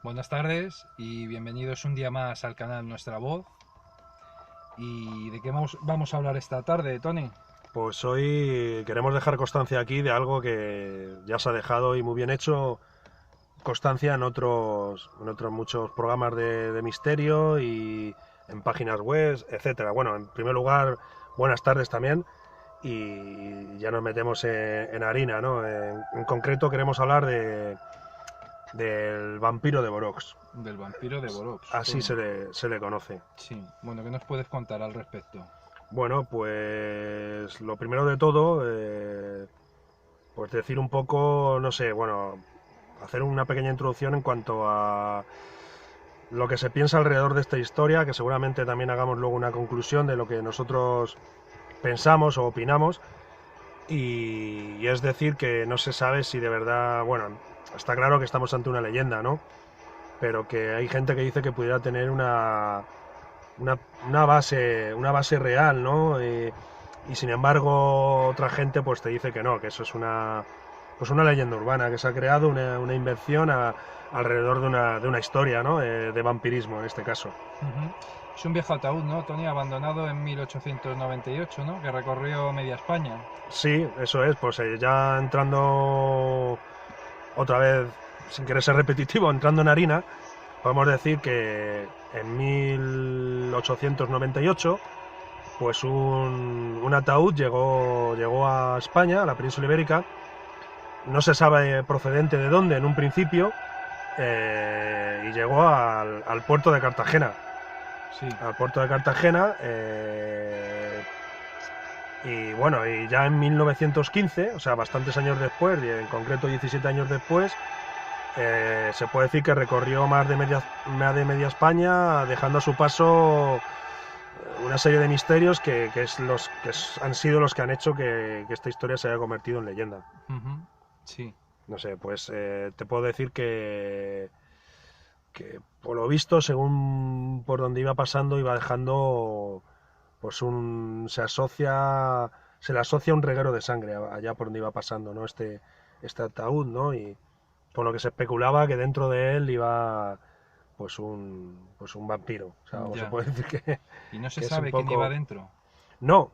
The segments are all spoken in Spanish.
Buenas tardes y bienvenidos un día más al canal Nuestra Voz. ¿Y de qué vamos a hablar esta tarde, Tony? Pues hoy queremos dejar constancia aquí de algo que ya se ha dejado y muy bien hecho constancia en otros muchos programas de misterio y en páginas web, etcétera. Bueno, en primer lugar, buenas tardes también y ya nos metemos en harina, ¿no? En concreto queremos hablar del vampiro de Borox. Del vampiro de Borox, Así Tony. se le conoce. Sí, bueno, ¿qué nos puedes contar al respecto? Bueno, pues lo primero de todo, pues decir un poco, no sé, bueno, hacer una pequeña introducción en cuanto a lo que se piensa alrededor de esta historia, que seguramente también hagamos luego una conclusión de lo que nosotros pensamos o opinamos. Y es decir, que no se sabe si de verdad, bueno, está claro que estamos ante una leyenda, ¿no? Pero que hay gente que dice que pudiera tener una, una base real, ¿no? Y sin embargo, otra gente pues te dice que no, que eso es pues una leyenda urbana, que se ha creado una invención alrededor de una historia, ¿no? De vampirismo en este caso. Ujú. Es un viejo ataúd, ¿no, Tony? Abandonado en 1898, ¿no? Que recorrió media España. Sí, eso es, pues ya entrando otra vez, sin querer ser repetitivo, entrando en harina, podemos decir que en 1898 pues un ataúd llegó a España, a la península ibérica. No se sabe procedente de dónde en un principio, y llegó al puerto de Cartagena. Sí. Al puerto de Cartagena, y bueno, y ya en 1915, o sea, bastantes años después, y en concreto 17 años después, se puede decir que recorrió más de media España, dejando a su paso una serie de misterios han sido los que han hecho que esta historia se haya convertido en leyenda. Ujú. Sí. No sé, pues te puedo decir que por lo visto, según por donde iba pasando, iba dejando, pues se le asocia un reguero de sangre allá por donde iba pasando, ¿no? Este ataúd, ¿no? Y con lo que se especulaba que dentro de él iba pues un vampiro. O sea, o se Ya. puede decir ¿Y no se que es un sabe quién iba poco. dentro? No,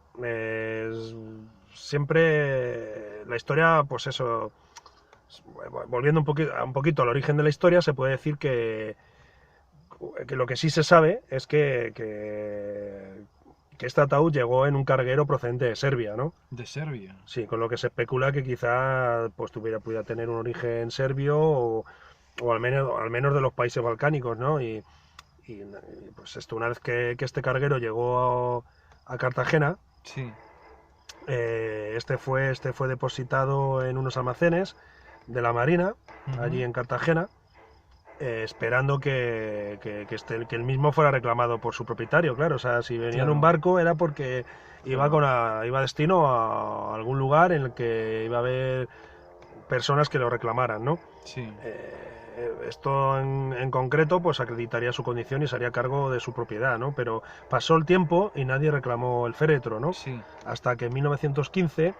siempre la historia, pues eso, volviendo un poquito al origen de la historia, se puede decir que lo que sí se sabe es que este ataúd llegó en un carguero procedente de Serbia, ¿no? De Serbia. Sí, con lo que se especula que quizá pues pudiera tener un origen serbio o al menos de los países balcánicos, ¿no? Pues esto, una vez que este carguero llegó a Cartagena, Sí. este fue depositado en unos almacenes de la Marina, allí Ujú. en Cartagena, esperando que el mismo fuera reclamado por su propietario, claro. O sea, si venía en un Claro, barco era porque claro. iba destino a algún lugar en el que iba a haber personas que lo reclamaran, ¿no? Sí. Esto en concreto pues acreditaría su condición y se haría cargo de su propiedad, ¿no? Pero pasó el tiempo y nadie reclamó el féretro, ¿no? Sí. Hasta que en 1915,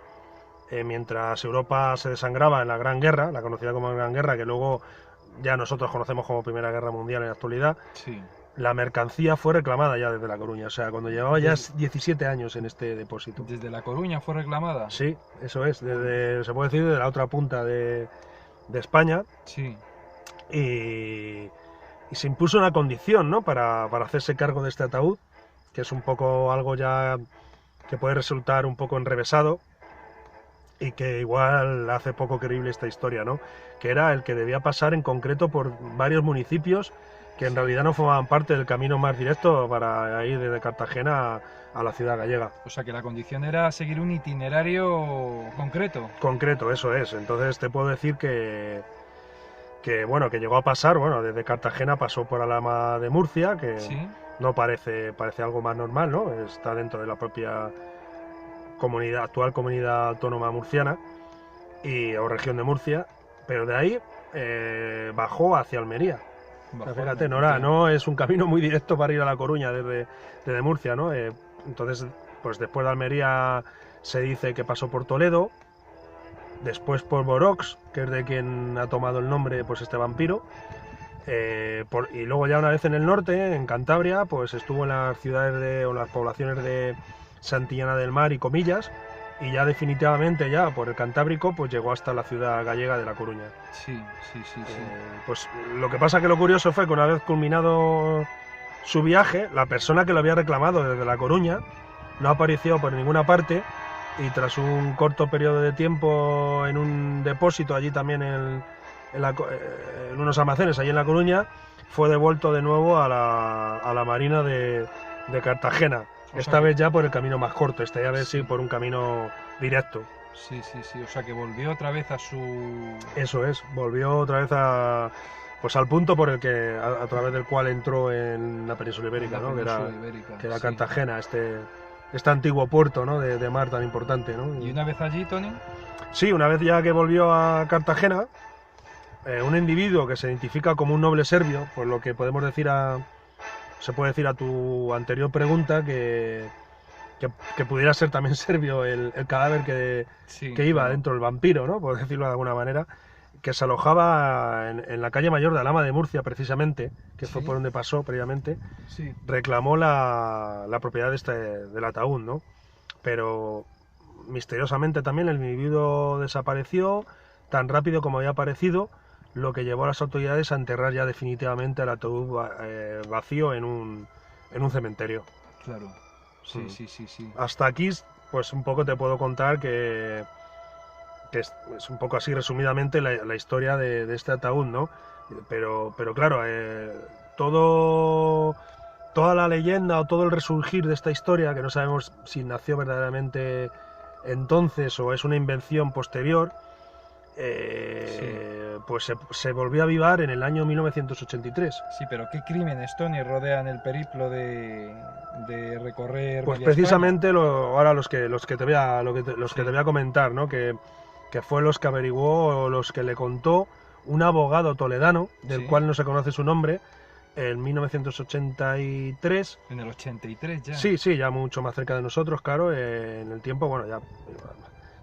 mientras Europa se desangraba en la Gran Guerra, la conocida como Gran Guerra, que luego ya nosotros conocemos como Primera Guerra Mundial en la actualidad, Sí. la mercancía fue reclamada ya desde La Coruña, o sea, cuando llevaba ya Des- 17 años en este depósito. Desde La Coruña fue reclamada. Sí, eso es, Uy, se puede decir de la otra punta de España, sí, y, y se impuso una condición, ¿no? Para hacerse cargo de este ataúd, que es un poco algo ya que puede resultar un poco enrevesado y que igual hace poco creíble esta historia, ¿no? Que era el que debía pasar en concreto por varios municipios que en sí. realidad no formaban parte del camino más directo para ir desde Cartagena a la ciudad gallega. O sea que la condición era seguir un itinerario concreto. Concreto, eso es. Entonces te puedo decir que bueno, que llegó a pasar, bueno, desde Cartagena pasó por Alhama de Murcia, que Sí, no parece algo más normal, ¿no? Está dentro de la propia actual comunidad autónoma murciana o región de Murcia, pero de ahí bajó hacia Almería. O sea, bajo fíjate, ya. no es un camino muy directo para ir a La Coruña desde Murcia, ¿no? Entonces, pues después de Almería se dice que pasó por Toledo, después por Borox, que es de quien ha tomado el nombre pues este vampiro, Y luego ya una vez en el norte, en Cantabria, pues estuvo en las ciudades o las poblaciones de Santillana del Mar y Comillas, y ya definitivamente ya por el Cantábrico pues llegó hasta la ciudad gallega de La Coruña. Sí. Pues lo que pasa que lo curioso fue que una vez culminado su viaje, la persona que lo había reclamado desde La Coruña no apareció por ninguna parte, y tras un corto periodo de tiempo en un depósito allí también en unos almacenes allí en La Coruña, fue devuelto de nuevo a la Marina de Cartagena. Esta vez ya por el camino más corto, esta ya vez sí por un camino directo. Sí, o sea que volvió otra vez a su... Eso es, volvió otra vez pues al punto por el que a través del cual entró en la península ibérica, ¿no? Que era Cartagena, este antiguo puerto, ¿no? de mar tan importante, ¿no? ¿Y una vez allí, Tony? Sí, una vez ya que volvió a Cartagena, un individuo que se identifica como un noble serbio, por lo que se puede decir a tu anterior pregunta que pudiera ser también serbio el cadáver que iba dentro del vampiro, ¿no? Por decirlo de alguna manera, que se alojaba en la calle mayor de Alhama de Murcia, precisamente, que fue por donde pasó previamente, reclamó la propiedad del ataúd, ¿no? Pero misteriosamente también el individuo desapareció tan rápido como había aparecido, lo que llevó a las autoridades a enterrar ya definitivamente el ataúd vacío en un cementerio. Claro. Sí. Hasta aquí, pues un poco te puedo contar que es un poco así resumidamente la historia de este ataúd, ¿no? Pero claro, toda la leyenda o todo el resurgir de esta historia, que no sabemos si nació verdaderamente entonces o es una invención posterior, pues se volvió a avivar en el año 1983. Sí, pero ¿qué crímenes, Tony, rodean el periplo de recorrer? Pues precisamente ahora los que te voy a comentar, ¿no? Que fue los que averiguó o los que le contó un abogado toledano, del cual no se conoce su nombre, en 1983. En el 83 ya. Sí, ya mucho más cerca de nosotros, claro, en el tiempo, bueno, ya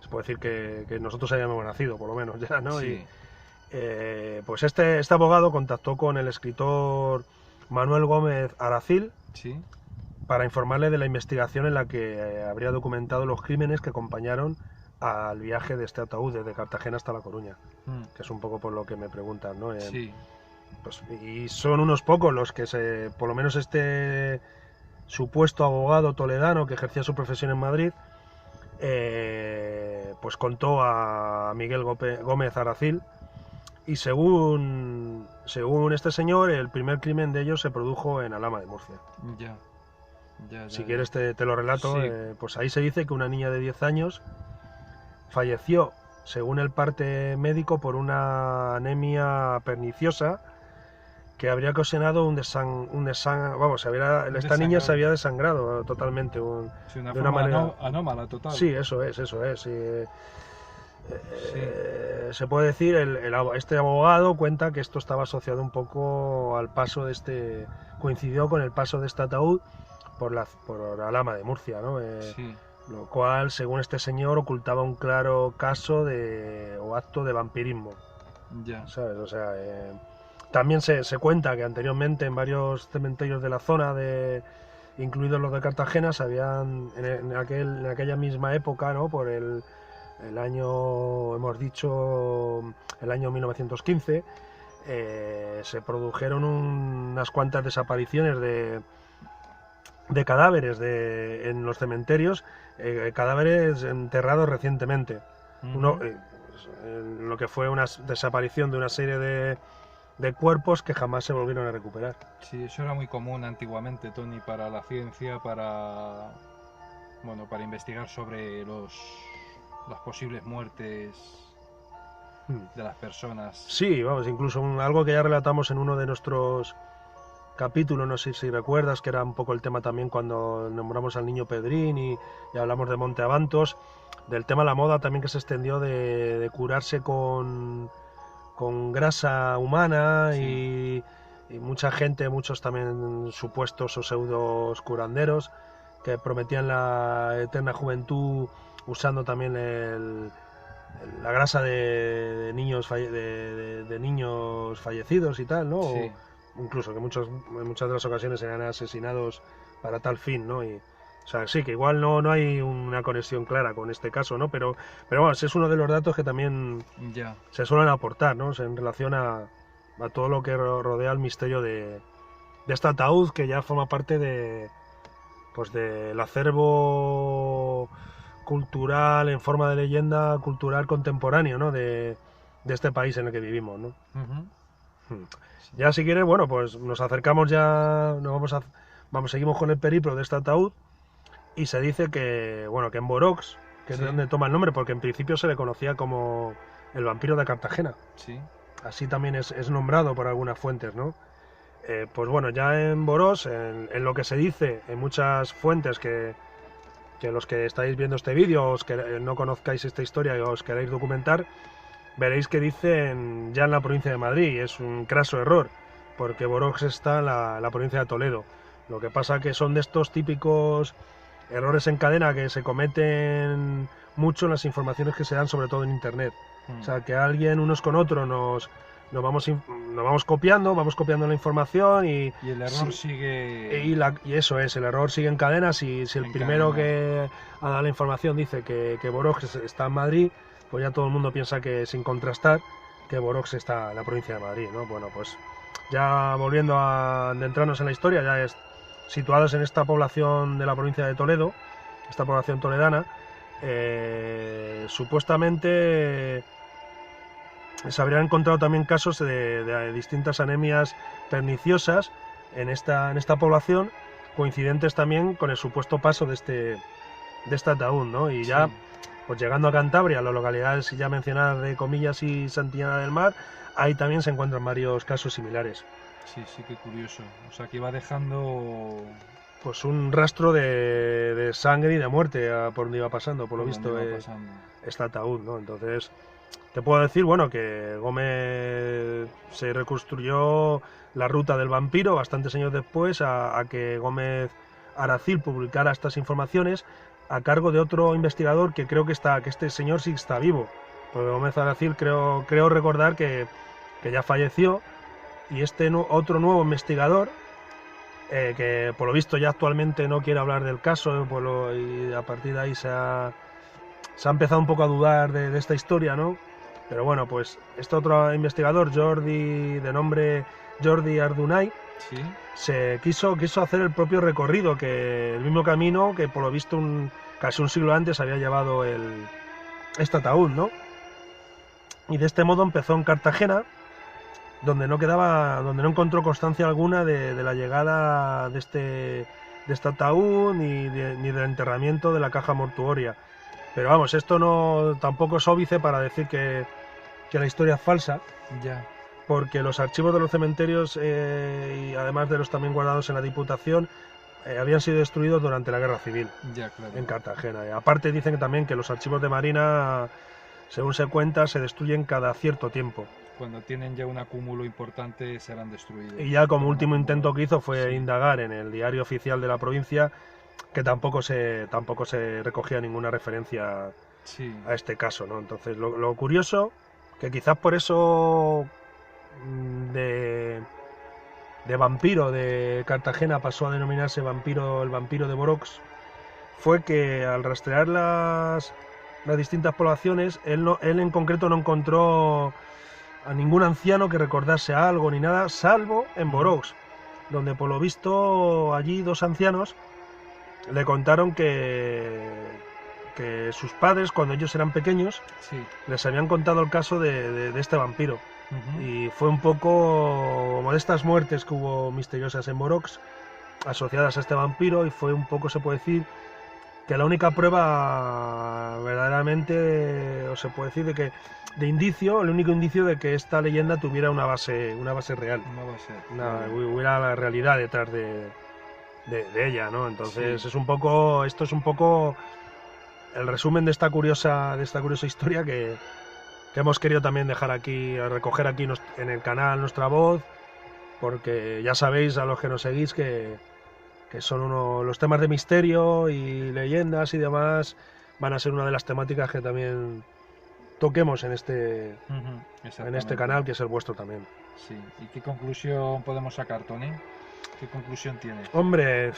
se puede decir que nosotros habíamos nacido, por lo menos, ya, ¿no? Sí. Y pues este abogado contactó con el escritor Manuel Gómez Aracil, para informarle de la investigación en la que habría documentado los crímenes que acompañaron al viaje de este ataúd desde Cartagena hasta La Coruña, que es un poco por lo que me preguntan, ¿no? Pues, y son unos pocos los que por lo menos este supuesto abogado toledano que ejercía su profesión en Madrid, pues contó a Miguel Gómez Aracil, y según este señor, el primer crimen de ellos se produjo en Alhama de Murcia. Si quieres te lo relato. Pues ahí se dice que una niña de 10 años falleció, según el parte médico, por una anemia perniciosa que habría ocasionado esta niña se había desangrado totalmente. De una manera anómala, total. Sí, eso es. Se puede decir, este abogado cuenta que esto estaba asociado un poco al paso coincidió con el paso de este ataúd por Alhama de Murcia, ¿no? Lo cual, según este señor, ocultaba un claro caso o acto de vampirismo. ¿Sabes? O sea, también se cuenta que anteriormente en varios cementerios de la zona, incluidos los de Cartagena, en aquella misma época, ¿no? Por el año, hemos dicho, el año 1915, se produjeron unas cuantas desapariciones de cadáveres en los cementerios, cadáveres enterrados recientemente. Lo que fue una desaparición de una serie de cuerpos que jamás se volvieron a recuperar. Sí, eso era muy común antiguamente, Tony, para la ciencia, para investigar sobre las posibles muertes de las personas. Sí, vamos, incluso algo que ya relatamos en uno de nuestros capítulos, no sé si recuerdas, que era un poco el tema también cuando nombramos al niño Pedrín y hablamos de Monte Avantos, del tema de la moda también que se extendió de curarse con grasa humana, y mucha gente, muchos también supuestos o pseudos curanderos que prometían la eterna juventud usando también la grasa de niños de niños fallecidos y tal, ¿no? Sí. O incluso que en muchas de las ocasiones eran asesinados para tal fin, ¿no? O sea, sí, que igual no hay una conexión clara con este caso, ¿no? Pero bueno, ese es uno de los datos que también Ya. se suelen aportar, ¿no? En relación a todo lo que rodea el misterio de este ataúd que ya forma parte pues del acervo cultural en forma de leyenda cultural contemporáneo, ¿no? De este país en el que vivimos, ¿no? Ujú. Ya si quieres, bueno, pues nos acercamos ya, seguimos con el periplo de este ataúd y se dice que, bueno, que en Borox, que es de Sí. donde toma el nombre, porque en principio se le conocía como el vampiro de Cartagena. Sí. Así también es nombrado por algunas fuentes, ¿no? Pues bueno, ya en Boros, en lo que se dice, en muchas fuentes que los que estáis viendo este vídeo, no conozcáis esta historia y os queréis documentar, veréis que dicen ya en la provincia de Madrid, y es un craso error, porque Borox está en la provincia de Toledo. Lo que pasa que son de estos típicos errores en cadena que se cometen mucho en las informaciones que se dan, sobre todo en Internet. O sea, que alguien, unos con otros, nos vamos copiando la información Y el error sigue y eso es, el error sigue en cadena. Si el en primero cadena. que ha dado la información dice que Borox está en Madrid, pues ya todo el mundo piensa que, sin contrastar, que Borox está en la provincia de Madrid, ¿no? Bueno, pues ya volviendo a adentrarnos en la historia, ya situados en esta población de la provincia de Toledo, esta población toledana, supuestamente se habrían encontrado también casos de distintas anemias perniciosas en esta población, coincidentes también con el supuesto paso de este ataúd, ¿no? Y ya, Sí. pues llegando a Cantabria, las localidades ya mencionadas de Comillas y Santillana del Mar, ahí también se encuentran varios casos similares. Sí, sí, qué curioso. O sea, que iba dejando Pues un rastro de sangre y de muerte por donde iba pasando, por lo por donde visto, iba pasando. este ataúd, ¿no? Entonces, te puedo decir, bueno, que Gómez se reconstruyó la ruta del vampiro bastantes años después a que Gómez Aracil publicara estas informaciones a cargo de otro investigador que creo que este señor sí está vivo. Porque Gómez Aracil creo recordar que ya falleció, y otro nuevo investigador, que por lo visto ya actualmente no quiere hablar del caso, y a partir de ahí se ha empezado un poco a dudar de esta historia, ¿no? Pero bueno, pues este otro investigador, de nombre Jordi Ardunay, Sí. se quiso hacer el propio recorrido, el mismo camino que por lo visto casi un siglo antes había llevado este ataúd, ¿no? Y de este modo empezó en Cartagena, donde no encontró constancia alguna de la llegada de este ataúd ni del enterramiento de la caja mortuoria. Pero vamos, esto tampoco es óbice para decir que la historia es falsa, Ya. porque los archivos de los cementerios, y además de los también guardados en la Diputación, habían sido destruidos durante la Guerra Civil Ya, claro. en Cartagena. Y aparte dicen también que los archivos de Marina, según se cuenta, se destruyen cada cierto tiempo. Cuando tienen ya un acúmulo importante serán destruidos. Y ya como Un último acúmulo. intento que hizo fue Sí. indagar en el diario oficial de la provincia, que tampoco se recogía ninguna referencia Sí. a este caso, ¿no? Entonces, lo curioso, que quizás por eso de vampiro de Cartagena pasó a denominarse el vampiro de Borox, fue que al rastrear las distintas poblaciones, él en concreto no encontró a ningún anciano que recordase algo ni nada, salvo en Borox, donde por lo visto allí dos ancianos le contaron que sus padres, cuando ellos eran pequeños, Sí. les habían contado el caso de este vampiro. Ujú. Y fue un poco como de estas muertes que hubo misteriosas en Borox, asociadas a este vampiro, y fue un poco, se puede decir, que la única prueba verdaderamente, o se puede decir, el único indicio de que esta leyenda tuviera una base real, No va a ser. Claro. hubiera la realidad detrás de ella, ¿no? Entonces Sí. esto es un poco el resumen de esta curiosa historia que hemos querido también dejar aquí, recoger aquí en el canal nuestra voz, porque ya sabéis, a los que nos seguís, que son los temas de misterio y leyendas y demás van a ser una de las temáticas que también toquemos en este Exactamente. canal, que es el vuestro también. Sí. ¿Y qué conclusión podemos sacar, Tony? ¿Qué conclusión tienes? Hombre,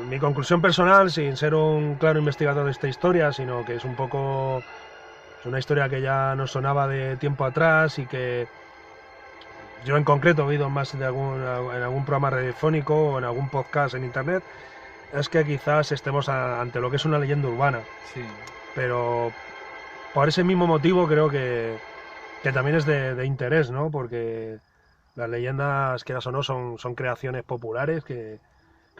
mi conclusión personal, sin ser un claro investigador de esta historia, sino que es un poco... Es una historia que ya nos sonaba de tiempo atrás y que yo en concreto he oído más en algún programa radiofónico o en algún podcast en internet, es que quizás estemos ante lo que es una leyenda urbana. Sí. Pero por ese mismo motivo creo que también es de interés, ¿no? Porque las leyendas, quieras o no, son creaciones populares que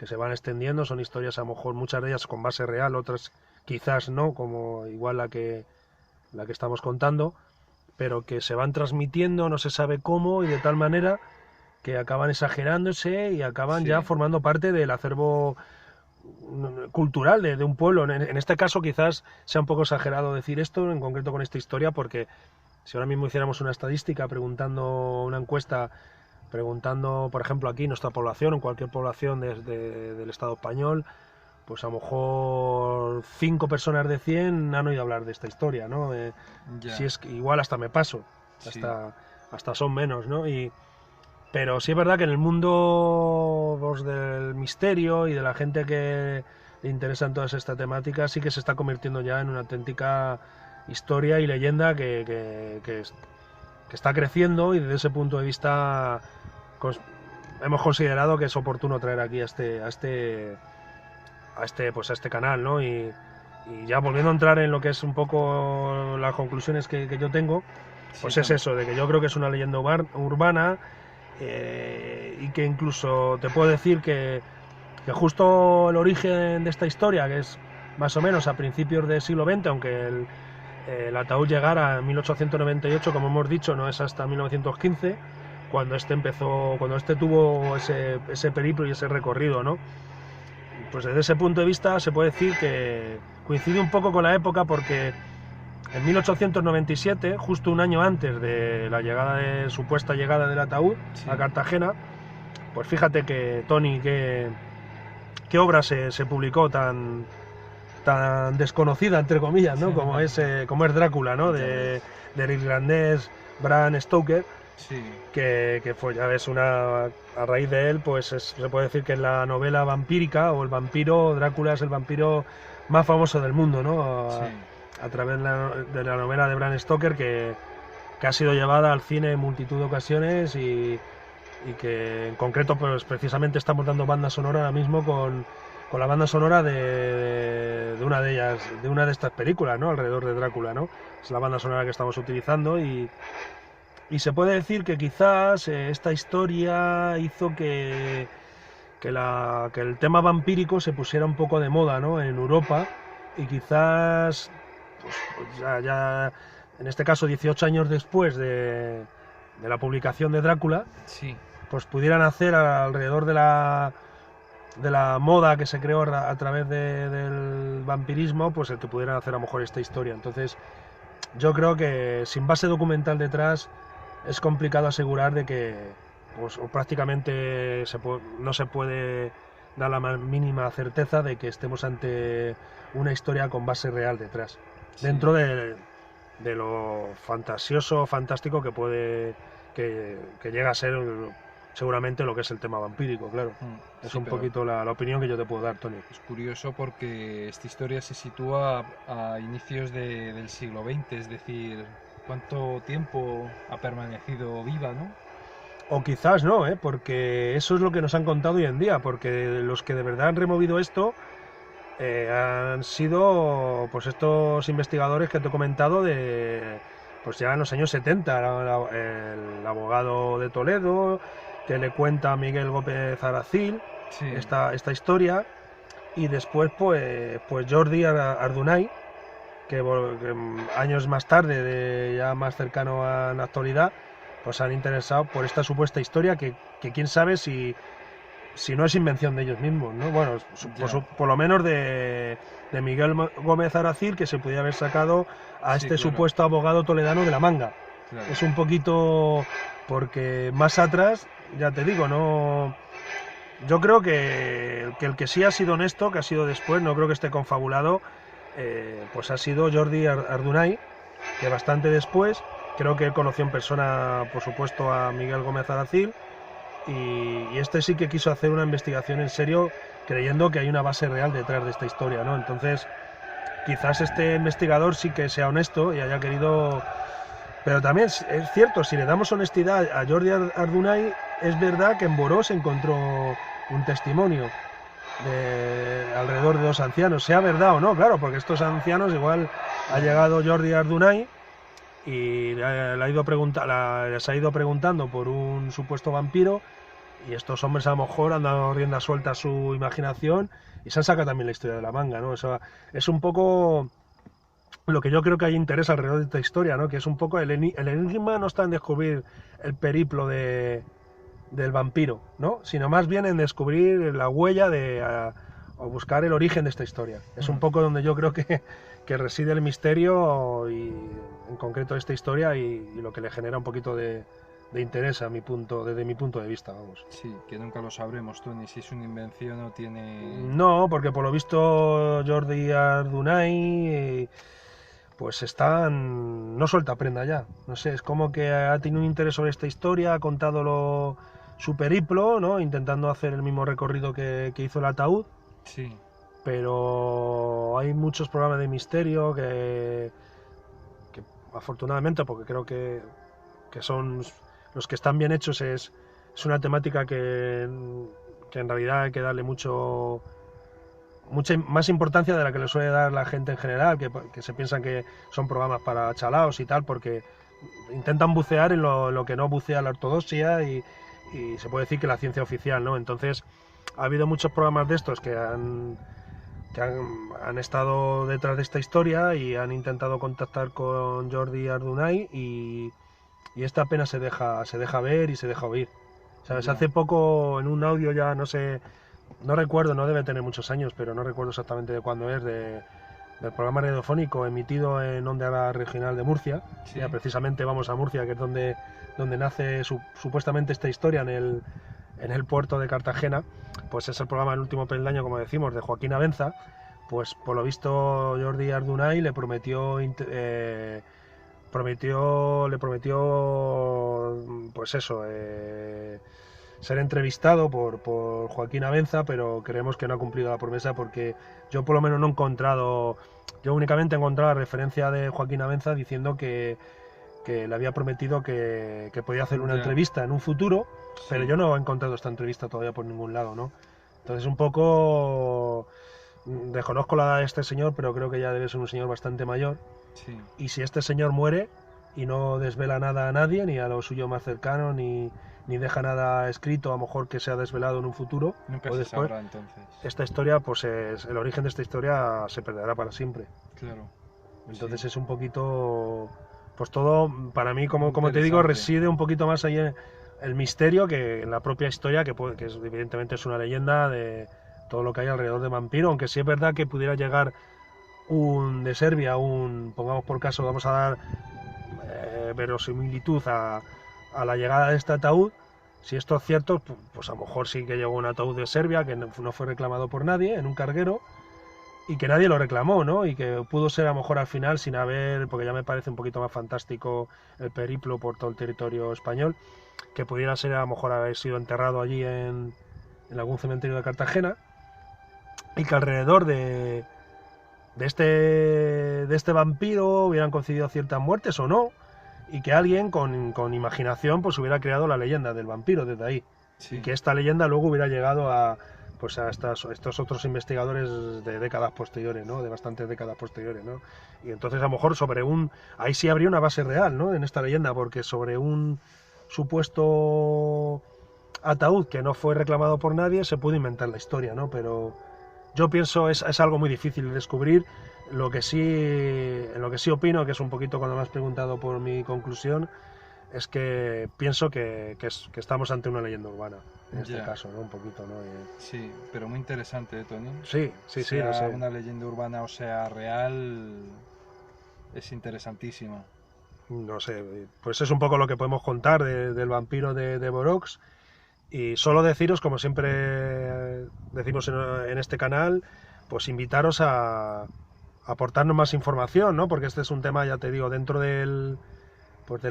se van extendiendo, son historias a lo mejor muchas de ellas con base real, otras quizás no, como igual la que estamos contando, pero que se van transmitiendo, no se sabe cómo, y de tal manera que acaban exagerándose y acaban ya formando parte del acervo cultural de un pueblo. En este caso quizás sea un poco exagerado decir esto, en concreto con esta historia, porque si ahora mismo hiciéramos una estadística una encuesta preguntando, por ejemplo, aquí nuestra población, en cualquier población del Estado español, pues a lo mejor 5 personas de 100 han oído hablar de esta historia, ¿no? Si es que igual hasta me paso, hasta son menos, ¿no? Pero sí es verdad que en el mundo pues, del misterio y de la gente que le interesan todas estas temáticas, sí que se está convirtiendo ya en una auténtica historia y leyenda que está creciendo, y desde ese punto de vista hemos considerado que es oportuno traer aquí a este canal, ¿no? Y ya volviendo a entrar en lo que es un poco las conclusiones que yo tengo, pues es eso, de que yo creo que es una leyenda urbana, y que incluso te puedo decir que justo el origen de esta historia, que es más o menos a principios del siglo XX, aunque el ataúd llegara en 1898, como hemos dicho, no es hasta 1915, cuando este tuvo ese periplo y ese recorrido, ¿no? Pues desde ese punto de vista se puede decir que coincide un poco con la época, porque en 1897, justo un año antes de la supuesta llegada del ataúd a Cartagena, pues fíjate que, Tony, qué obra se publicó tan desconocida, entre comillas, ¿no? Como es Drácula, ¿no? Del irlandés Bram Stoker, que fue, ya ves, a raíz de él, pues se puede decir que es la novela vampírica, o el vampiro. Drácula es el vampiro más famoso del mundo, ¿no? A través de la novela de Bram Stoker, que ha sido llevada al cine en multitud de ocasiones, y que en concreto pues precisamente estamos dando banda sonora ahora mismo con la banda sonora de una de ellas, de una de estas películas, ¿no? Alrededor de Drácula, ¿no? Es la banda sonora que estamos utilizando, y se puede decir que quizás esta historia hizo que el tema vampírico se pusiera un poco de moda, ¿no? En Europa, y quizás pues ya en este caso 18 años después de la publicación de Drácula, pues pudieran hacer alrededor de la moda que se creó a través del vampirismo, pues el que pudieran hacer a lo mejor esta historia. Entonces yo creo que sin base documental detrás es complicado asegurar de que pues prácticamente no se puede dar la más mínima certeza de que estemos ante una historia con base real detrás, dentro de lo fantasioso, fantástico que llega a ser seguramente lo que es el tema vampírico, claro. Es un poquito la opinión que yo te puedo dar, Tony. Es curioso porque esta historia se sitúa a inicios del siglo XX, es decir, ¿cuánto tiempo ha permanecido viva, no? O quizás no, porque eso es lo que nos han contado hoy en día, porque los que de verdad han removido esto han sido pues estos investigadores que te he comentado pues ya en los años 70, el abogado de Toledo, que le cuenta a Miguel Gómez Aracil esta historia, y después pues Jordi Ardunay, que años más tarde, ya más cercano a la actualidad, pues han interesado por esta supuesta historia que quién sabe si no es invención de ellos mismos, ¿no? Bueno, por lo menos de Miguel Gómez Aracil, que se podía haber sacado a supuesto abogado toledano de la manga. Claro. Es un poquito porque más atrás, ya te digo, no. Yo creo que el que sí ha sido honesto, que ha sido después, no creo que esté confabulado, pues ha sido Jordi Ardunay, que bastante después. Creo que él conoció en persona, por supuesto, a Miguel Gómez Aracil, y este sí que quiso hacer una investigación en serio, creyendo que hay una base real detrás de esta historia, ¿no? Entonces, quizás este investigador sí que sea honesto y haya querido... Pero también es cierto, si le damos honestidad a Jordi Ardunay, es verdad que en Boró se encontró un testimonio de alrededor de 2 ancianos, sea verdad o no, claro, porque estos ancianos igual ha llegado Jordi Ardunay y les ha ido preguntando por un supuesto vampiro, y estos hombres a lo mejor han dado rienda suelta a su imaginación y se han sacado también la historia de la manga, ¿no? Eso es un poco lo que yo creo que hay interés alrededor de esta historia, ¿no? Que es un poco el enigma no está en descubrir el periplo del vampiro, ¿no? Sino más bien en descubrir la huella o buscar el origen de esta historia. Es un poco donde yo creo que reside el misterio, y en concreto esta historia, y lo que le genera un poquito de interés desde mi punto de vista, vamos. Sí, que nunca lo sabremos, Tony, si es una invención o tiene... No, porque por lo visto Jordi Ardunay pues no suelta prenda ya. No sé, es como que ha tenido un interés sobre esta historia, ha contado su periplo, ¿no? Intentando hacer el mismo recorrido que hizo el ataúd. Sí. Pero hay muchos programas de misterio que afortunadamente, porque creo que son los que están bien hechos, es una temática que en realidad hay que darle mucha más importancia de la que le suele dar la gente en general, que se piensan que son programas para chalaos y tal, porque intentan bucear en lo que no bucea la ortodoxia, y se puede decir que la ciencia oficial, ¿no? Entonces ha habido muchos programas de estos que han estado detrás de esta historia y han intentado contactar con Jordi Ardunay, y esta apenas se deja ver y se deja oír. ¿Sabes? Yeah. Hace poco, en un audio, ya no sé, no recuerdo, no debe tener muchos años, pero no recuerdo exactamente de cuándo es, del programa radiofónico emitido en Onda Regional de Murcia. Sí. Ya, precisamente vamos a Murcia, que es donde nace supuestamente esta historia, en el puerto de Cartagena. Pues es el programa El último peldaño, como decimos, de Joaquín Abenza. Pues por lo visto Jordi Ardunay le prometió pues eso, ser entrevistado por Joaquín Abenza, pero creemos que no ha cumplido la promesa, porque yo por lo menos no he encontrado, yo únicamente he encontrado la referencia de Joaquín Abenza diciendo que le había prometido que podía hacer una entrevista en un futuro, sí. Pero yo no he encontrado esta entrevista todavía por ningún lado, ¿no? Entonces un poco desconozco la edad de este señor, pero creo que ya debe ser un señor bastante mayor. Sí. Y si este señor muere y no desvela nada a nadie, ni a lo suyo más cercano, ni deja nada escrito, a lo mejor que sea desvelado en un futuro, nunca o se después, sabrá, entonces. Esta historia, pues el origen de esta historia se perderá para siempre. Claro. Entonces sí. Es un poquito, pues todo, para mí, como te digo, reside un poquito más ahí en el misterio que en la propia historia, que evidentemente es una leyenda de todo lo que hay alrededor de vampiro, aunque sí es verdad que pudiera llegar de Serbia, pongamos por caso, vamos a dar verosimilitud a la llegada de este ataúd. Si esto es cierto, pues a lo mejor sí que llegó un ataúd de Serbia que no fue reclamado por nadie, en un carguero, y que nadie lo reclamó, ¿no? Y que pudo ser a lo mejor al final, sin haber, porque ya me parece un poquito más fantástico el periplo por todo el territorio español, que pudiera ser a lo mejor haber sido enterrado allí en algún cementerio de Cartagena, y que alrededor de este vampiro hubieran coincidido ciertas muertes o no, y que alguien con imaginación pues hubiera creado la leyenda del vampiro desde ahí. Sí. Y que esta leyenda luego hubiera llegado a estos otros investigadores de décadas posteriores, ¿no? De bastantes décadas posteriores, ¿no? Y entonces a lo mejor ahí sí habría una base real, ¿no? En esta leyenda, porque sobre un supuesto ataúd que no fue reclamado por nadie se puede inventar la historia, ¿no? Pero yo pienso es algo muy difícil de descubrir. En lo que sí opino, que es un poquito cuando me has preguntado por mi conclusión, es que pienso que estamos ante una leyenda urbana, en este caso, ¿no? Un poquito, ¿no? Sí, pero muy interesante, Tony. Sí, sea no sé. Una leyenda urbana o sea real, es interesantísima. No sé, pues es un poco lo que podemos contar del vampiro de Borox. Y solo deciros, como siempre decimos en este canal, pues invitaros a aportarnos más información, ¿no? Porque este es un tema, ya te digo, dentro pues de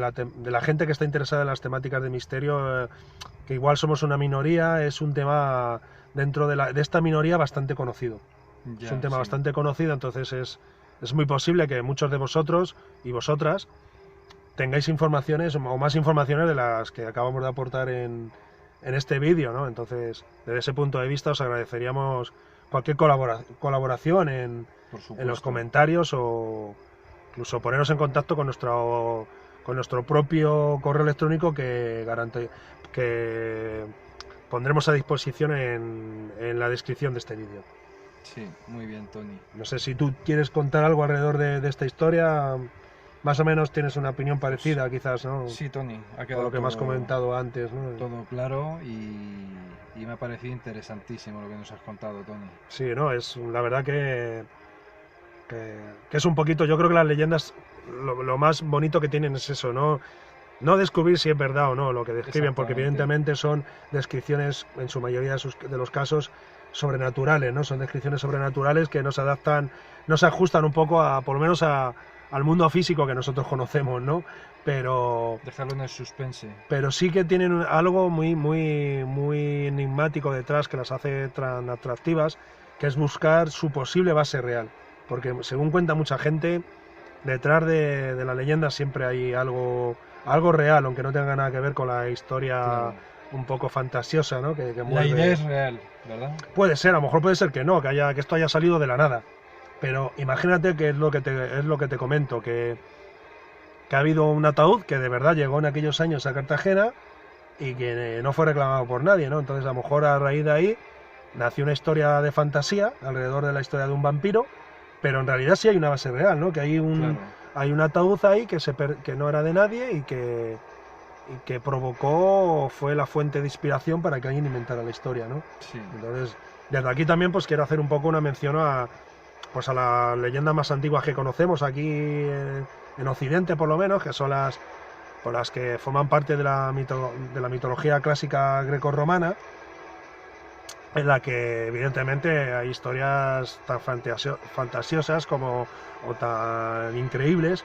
la gente que está interesada en las temáticas de misterio, que igual somos una minoría, es un tema dentro de esta minoría bastante conocido. Ya, es un tema sí. bastante conocido, entonces es muy posible que muchos de vosotros y vosotras tengáis informaciones o más informaciones de las que acabamos de aportar en este vídeo, ¿no? Entonces, desde ese punto de vista os agradeceríamos cualquier colaboración en Por los supuesto. comentarios o incluso poneros en contacto con nuestro propio correo electrónico que pondremos a disposición en la descripción de este vídeo. Sí, muy bien, Tony. No sé si tú quieres contar algo alrededor de esta historia. Más o menos tienes una opinión parecida, quizás, ¿no? Sí, Tony, ha A quedado lo que me has comentado antes, ¿no? todo claro y me ha parecido interesantísimo lo que nos has contado, Tony. Sí, ¿no? Es la verdad que es un poquito, yo creo que las leyendas, lo más bonito que tienen es eso, ¿no? No descubrir si es verdad o no lo que describen, porque Exactamente. evidentemente son descripciones, en su mayoría de los casos, sobrenaturales, ¿no? Son descripciones sobrenaturales que nos adaptan, nos ajustan un poco por lo menos al mundo físico que nosotros conocemos, ¿no? Pero Dejarlo en el suspense. sí que tienen algo muy, muy, muy enigmático detrás que las hace tan atractivas, que es buscar su posible base real. Porque según cuenta mucha gente, detrás de la leyenda siempre hay algo real, aunque no tenga nada que ver con la historia Claro. un poco fantasiosa, ¿no? Que La mueve. idea es real, ¿verdad? Puede ser, a lo mejor puede ser que no, que esto haya salido de la nada. Pero imagínate que es lo que te comento, que ha habido un ataúd que de verdad llegó en aquellos años a Cartagena y que no fue reclamado por nadie, ¿no? Entonces a lo mejor a raíz de ahí nació una historia de fantasía alrededor de la historia de un vampiro, pero en realidad sí hay una base real, ¿no? Que hay Claro. hay un ataúd ahí que no era de nadie y que fue la fuente de inspiración para que alguien inventara la historia, ¿no? Sí. Entonces, desde aquí también pues quiero hacer un poco una mención a las leyendas más antiguas que conocemos aquí en Occidente, por lo menos, que son las que forman parte de la mitología clásica grecorromana, en la que evidentemente hay historias tan fantasiosas o tan increíbles,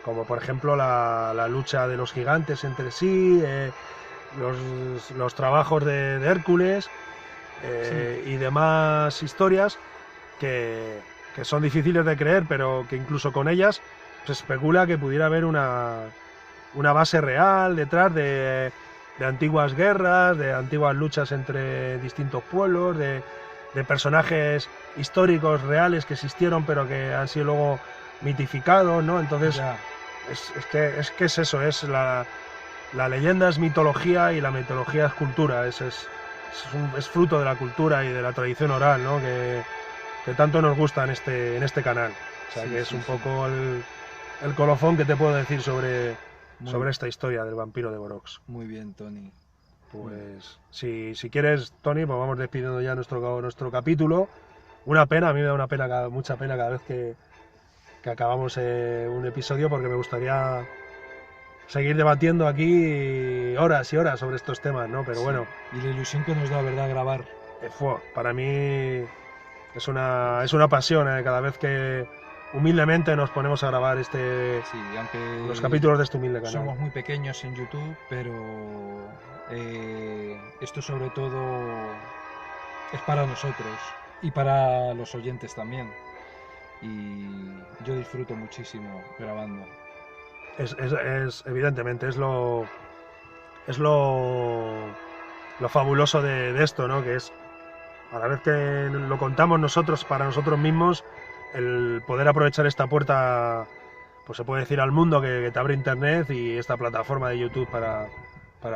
como por ejemplo la lucha de los gigantes entre sí, los trabajos de Hércules y demás historias que son difíciles de creer, pero que incluso con ellas se especula que pudiera haber una base real detrás de antiguas guerras, de antiguas luchas entre distintos pueblos, de personajes históricos reales que existieron pero que han sido luego mitificados, ¿no? Entonces Ya. es que es eso, es la leyenda es mitología y la mitología es cultura, es fruto de la cultura y de la tradición oral, ¿no? Que tanto nos gusta en este canal. O sea, Sí, que es sí, un sí. poco el colofón que te puedo decir sobre Muy- esta historia del vampiro de Borox. Muy bien, Tony. Pues si quieres, Tony, pues vamos despidiendo ya nuestro capítulo. Una pena, a mí me da mucha pena cada vez que acabamos un episodio, porque me gustaría seguir debatiendo aquí horas y horas sobre estos temas, ¿no? Pero Sí. bueno, Y la ilusión que nos da, ¿verdad? Grabar. para mí es una pasión, cada vez que humildemente nos ponemos a grabar Sí, aunque los capítulos de este humilde canal. somos muy pequeños en YouTube, pero esto sobre todo es para nosotros y para los oyentes también. Y yo disfruto muchísimo grabando. Evidentemente, es lo fabuloso de esto, ¿no? Que es, a la vez que lo contamos nosotros para nosotros mismos, el poder aprovechar esta puerta, pues se puede decir, al mundo que te abre internet y esta plataforma de YouTube para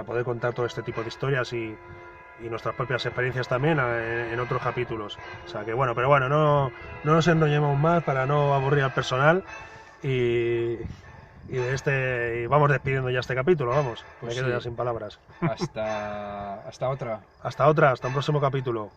poder contar todo este tipo de historias y nuestras propias experiencias también en otros capítulos. O sea que bueno, pero bueno, no nos enrollemos más para no aburrir al personal y vamos despidiendo ya este capítulo, vamos. Pues Me quedo sí. ya sin palabras. Hasta otra. Hasta un próximo capítulo.